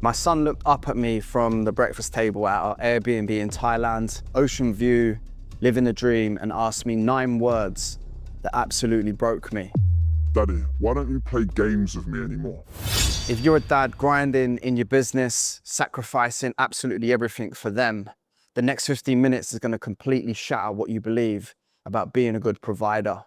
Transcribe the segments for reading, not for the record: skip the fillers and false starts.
My son looked up at me from the breakfast table at our Airbnb in Thailand, ocean view, living a dream, and asked me 9 words that absolutely broke me. Daddy, why don't you play games with me anymore? If you're a dad grinding in your business, sacrificing absolutely everything for them, the next 15 minutes is going to completely shatter what you believe about being a good provider.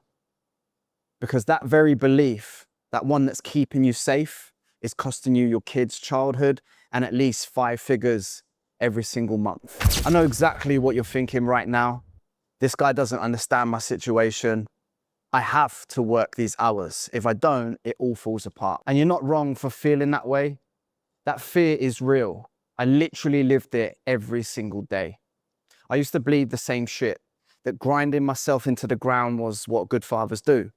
Because that very belief, that one that's keeping you safe, is costing you your kid's childhood and at least 5 figures every single month. I know exactly what you're thinking right now. This guy doesn't understand my situation. I have to work these hours. If I don't, it all falls apart. And you're not wrong for feeling that way. That fear is real. I literally lived it every single day. I used to believe the same shit, that grinding myself into the ground was what good fathers do.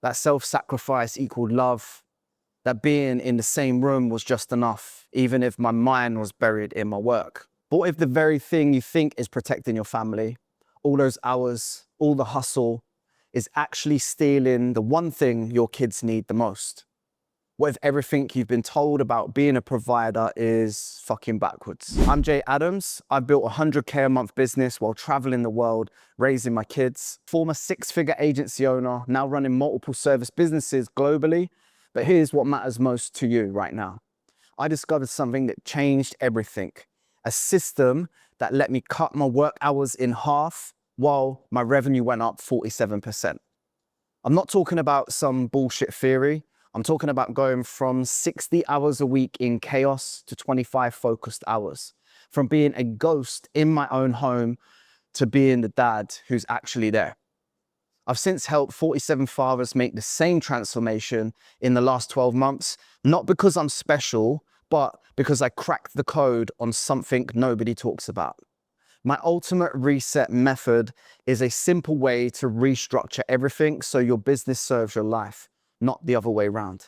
That self-sacrifice equaled love. That being in the same room was just enough, even if my mind was buried in my work. But what if the very thing you think is protecting your family, all those hours, all the hustle, is actually stealing the one thing your kids need the most? What if everything you've been told about being a provider is fucking backwards? I'm Jay Adams. I built a 100K a month business while traveling the world, raising my kids. Former 6-figure agency owner, now running multiple service businesses globally. But here's what matters most to you right now. I discovered something that changed everything. A system that let me cut my work hours in half while my revenue went up 47%. I'm not talking about some bullshit theory. I'm talking about going from 60 hours a week in chaos to 25 focused hours. From being a ghost in my own home to being the dad who's actually there. I've since helped 47 fathers make the same transformation in the last 12 months, not because I'm special, but because I cracked the code on something nobody talks about. My ultimate reset method is a simple way to restructure everything so your business serves your life, not the other way around.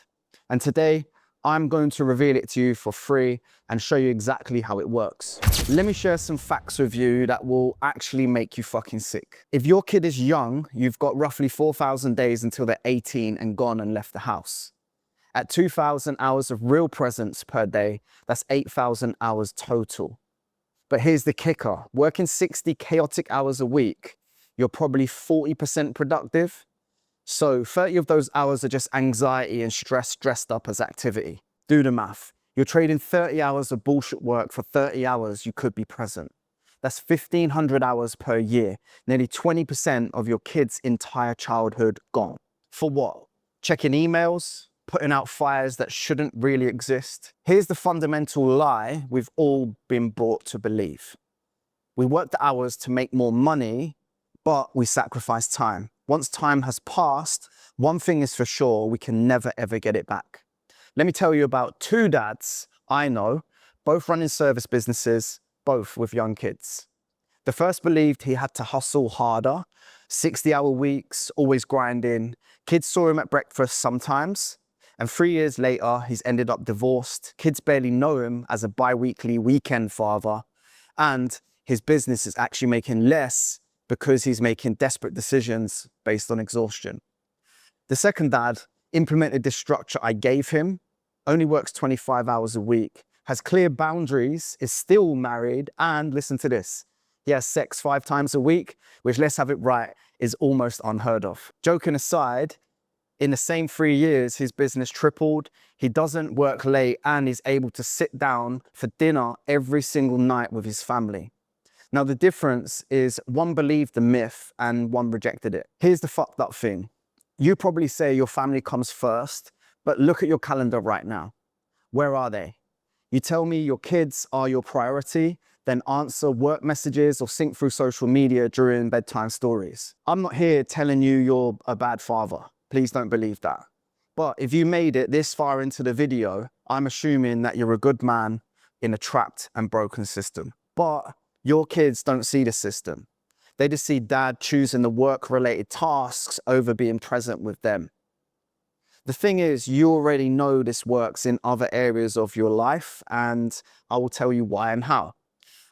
And today, I'm going to reveal it to you for free and show you exactly how it works. Let me share some facts with you that will actually make you fucking sick. If your kid is young, you've got roughly 4,000 days until they're 18 and gone and left the house. At 2,000 hours of real presence per day, that's 8,000 hours total. But here's the kicker. Working 60 chaotic hours a week, you're probably 40% productive. So 30 of those hours are just anxiety and stress dressed up as activity. Do the math. You're trading 30 hours of bullshit work for 30 hours you could be present. That's 1,500 hours per year. Nearly 20% of your kid's entire childhood gone. For what? Checking emails? Putting out fires that shouldn't really exist? Here's the fundamental lie we've all been brought to believe. We work the hours to make more money, but we sacrifice time. Once time has passed, one thing is for sure, we can never ever get it back. Let me tell you about 2 dads I know, both running service businesses, both with young kids. The first believed he had to hustle harder, 60-hour weeks, always grinding. Kids saw him at breakfast sometimes, and 3 years later, he's ended up divorced. Kids barely know him as a bi-weekly weekend father, and his business is actually making less because he's making desperate decisions based on exhaustion. The second dad implemented this structure I gave him, only works 25 hours a week, has clear boundaries, is still married, and listen to this, he has sex 5 times a week, which, let's have it right, is almost unheard of. Joking aside, in the same 3 years, his business tripled, he doesn't work late, and is able to sit down for dinner every single night with his family. Now, the difference is one believed the myth and one rejected it. Here's the fucked up thing. You probably say your family comes first, but look at your calendar right now. Where are they? You tell me your kids are your priority, then answer work messages or sync through social media during bedtime stories. I'm not here telling you you're a bad father. Please don't believe that. But if you made it this far into the video, I'm assuming that you're a good man in a trapped and broken system. But your kids don't see the system. They just see dad choosing the work-related tasks over being present with them. The thing is, you already know this works in other areas of your life, and I will tell you why and how.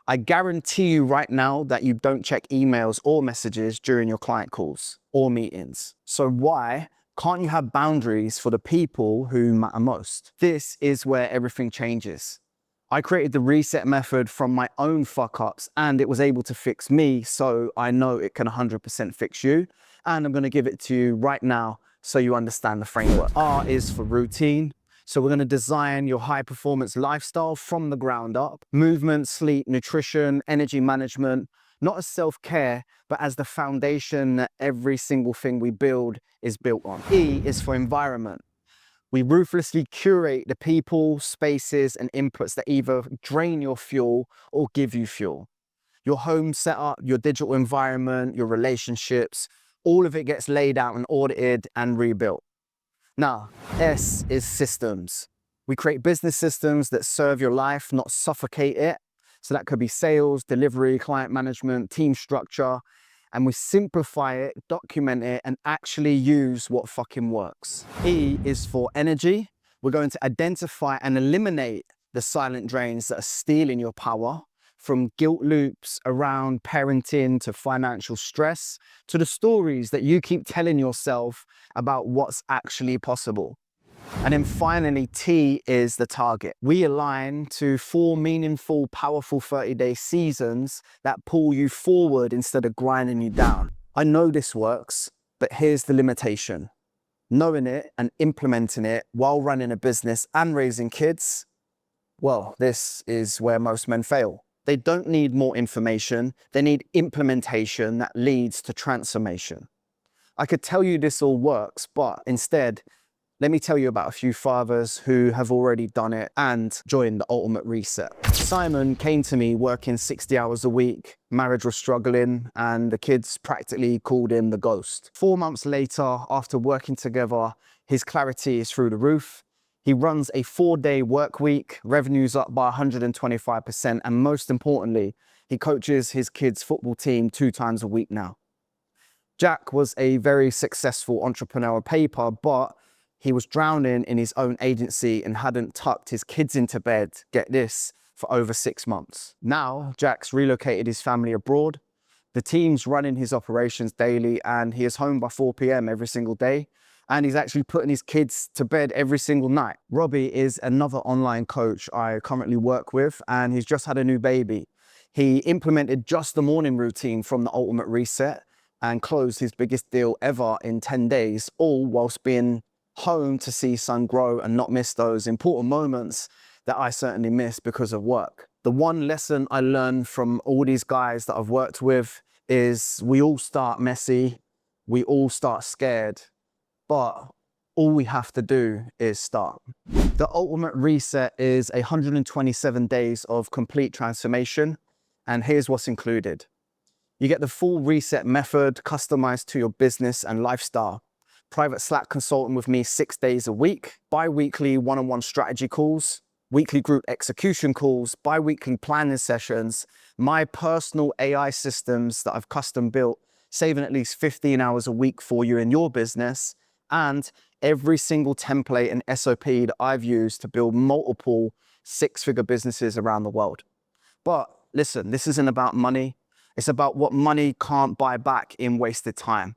I guarantee you right now that you don't check emails or messages during your client calls or meetings. So why Can't you have boundaries for the people who matter most? This is where everything changes. I created the reset method from my own fuck ups and it was able to fix me, so I know it can 100% fix you. And I'm going to give it to you right now so you understand the framework. R is for routine. So we're going to design your high performance lifestyle from the ground up. Movement, sleep, nutrition, energy management, not as self-care, but as the foundation that every single thing we build is built on. E is for environment. We ruthlessly curate the people, spaces, and inputs that either drain your fuel or give you fuel. Your home setup, your digital environment, your relationships, all of it gets laid out and audited and rebuilt. Now, S is systems. We create business systems that serve your life, not suffocate it. So that could be sales, delivery, client management, team structure. And we simplify it, document it, and actually use what fucking works. E is for energy. We're going to identify and eliminate the silent drains that are stealing your power, from guilt loops around parenting to financial stress, to the stories that you keep telling yourself about what's actually possible. And then finally, T is the target. We align to 4 meaningful, powerful 30-day seasons that pull you forward instead of grinding you down. I know this works, but here's the limitation. Knowing it and implementing it while running a business and raising kids, well, this is where most men fail. They don't need more information. They need implementation that leads to transformation. I could tell you this all works, but instead, let me tell you about a few fathers who have already done it and joined the ultimate reset. Simon came to me working 60 hours a week, marriage was struggling, and the kids practically called him the ghost. 4 months later, after working together, his clarity is through the roof. He runs a 4-day work week, revenues up by 125%, and most importantly, he coaches his kids' football team 2 times a week now. Jack was a very successful entrepreneur on paper, but he was drowning in his own agency and hadn't tucked his kids into bed, get this, for over 6 months. Now, Jack's relocated his family abroad. The team's running his operations daily and he is home by 4 p.m. every single day. And he's actually putting his kids to bed every single night. Robbie is another online coach I currently work with, and he's just had a new baby. He implemented just the morning routine from the Ultimate Reset and closed his biggest deal ever in 10 days, all whilst being home to see son grow and not miss those important moments that I certainly miss because of work. The one lesson I learned from all these guys that I've worked with is we all start messy, we all start scared, but all we have to do is start. The Ultimate Reset is 127 days of complete transformation, and here's what's included. You get the full reset method customized to your business and lifestyle. Private Slack consulting with me 6 days a week, bi-weekly one-on-one strategy calls, weekly group execution calls, bi-weekly planning sessions, my personal AI systems that I've custom built, saving at least 15 hours a week for you in your business, and every single template and SOP that I've used to build multiple 6-figure businesses around the world. But listen, this isn't about money. It's about what money can't buy back in wasted time.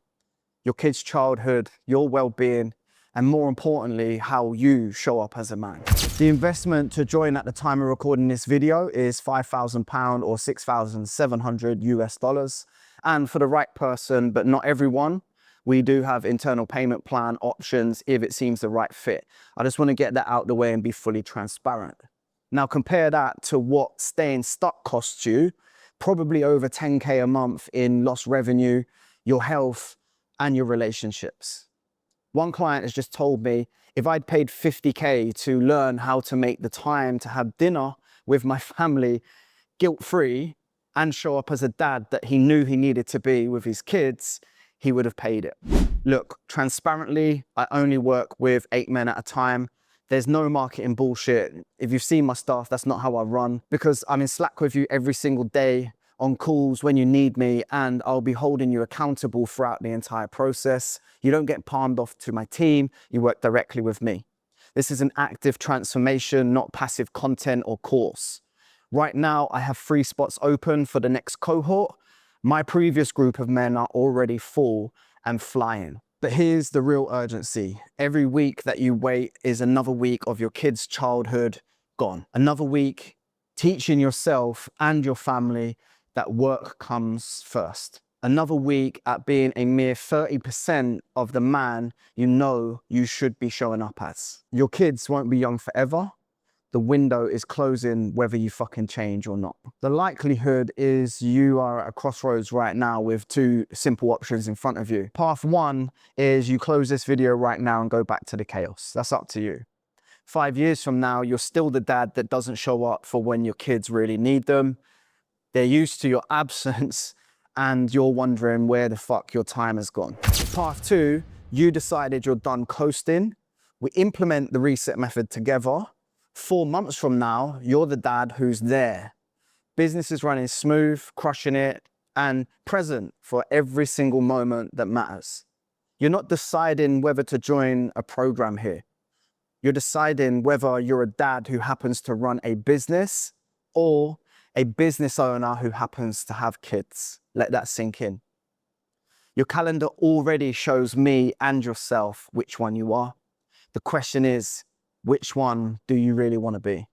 Your kids' childhood, your well-being, and more importantly, how you show up as a man. The investment to join at the time of recording this video is £5,000 or 6,700 US dollars. And for the right person, but not everyone, we do have internal payment plan options if it seems the right fit. I just want to get that out the way and be fully transparent. Now compare that to what staying stuck costs you, probably over 10K a month in lost revenue, your health, and your relationships. One client has just told me if I'd paid 50K to learn how to make the time to have dinner with my family guilt-free and show up as a dad that he knew he needed to be with his kids, he would have paid it. Look, transparently, I only work with 8 men at a time. There's no marketing bullshit. If you've seen my stuff, that's not how I run, because I'm in Slack with you every single day, on calls when you need me, and I'll be holding you accountable throughout the entire process. You don't get palmed off to my team, you work directly with me. This is an active transformation, not passive content or course. Right now, I have 3 spots open for the next cohort. My previous group of men are already full and flying. But here's the real urgency. Every week that you wait is another week of your kid's childhood gone. Another week teaching yourself and your family that work comes first. Another week at being a mere 30% of the man you know you should be showing up as. Your kids won't be young forever. The window is closing whether you fucking change or not. The likelihood is you are at a crossroads right now with two simple options in front of you. Path one is you close this video right now and go back to the chaos. That's up to you. 5 years from now, you're still the dad that doesn't show up for when your kids really need them. They're used to your absence and you're wondering where the fuck your time has gone. Path two, you decided you're done coasting. We implement the reset method together. 4 months from now, you're the dad who's there. Business is running smooth, crushing it, and present for every single moment that matters. You're not deciding whether to join a program here. You're deciding whether you're a dad who happens to run a business or a business owner who happens to have kids. Let that sink in. Your calendar already shows me and yourself which one you are. The question is, which one do you really want to be?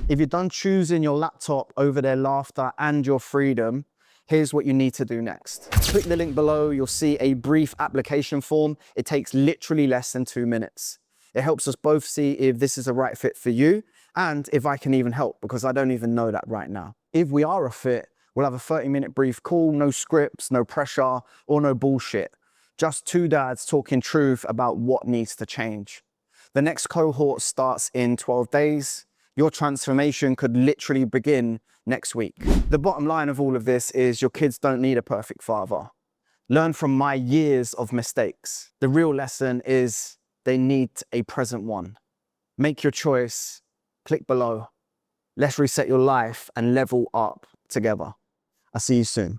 If you're done choosing your laptop over their laughter and your freedom, here's what you need to do next. Click the link below, you'll see a brief application form. It takes literally less than 2 minutes. It helps us both see if this is a right fit for you and if I can even help, because I don't even know that right now. If we are a fit, we'll have a 30-minute brief call, no scripts, no pressure, or no bullshit. Just two dads talking truth about what needs to change. The next cohort starts in 12 days. Your transformation could literally begin next week. The bottom line of all of this is your kids don't need a perfect father. Learn from my years of mistakes. The real lesson is they need a present one. Make your choice, click below. Let's reset your life and level up together. I'll see you soon.